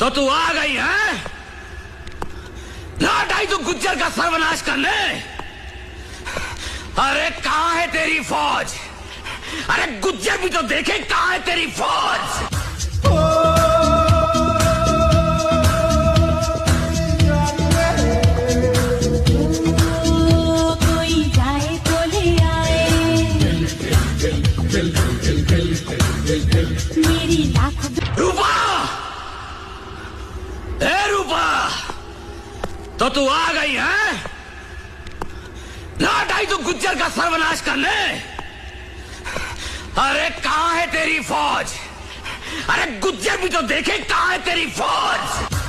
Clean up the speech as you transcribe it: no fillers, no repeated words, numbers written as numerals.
तो तू आ गई है? लौट आई तू गुज्जर का सर्वनाश करने? अरे कहां है तेरी फौज? अरे गुज्जर भी तो देखे कहां है तेरी फौज? कोई जाए तो ले आए मेरी लाख रूपा, ए रूपा, तो तू आ गई है? लौट आई तू गुज्जर का सर्वनाश करने? अरे कहां है तेरी फौज? अरे गुज्जर भी तो देखे कहां है तेरी फौज?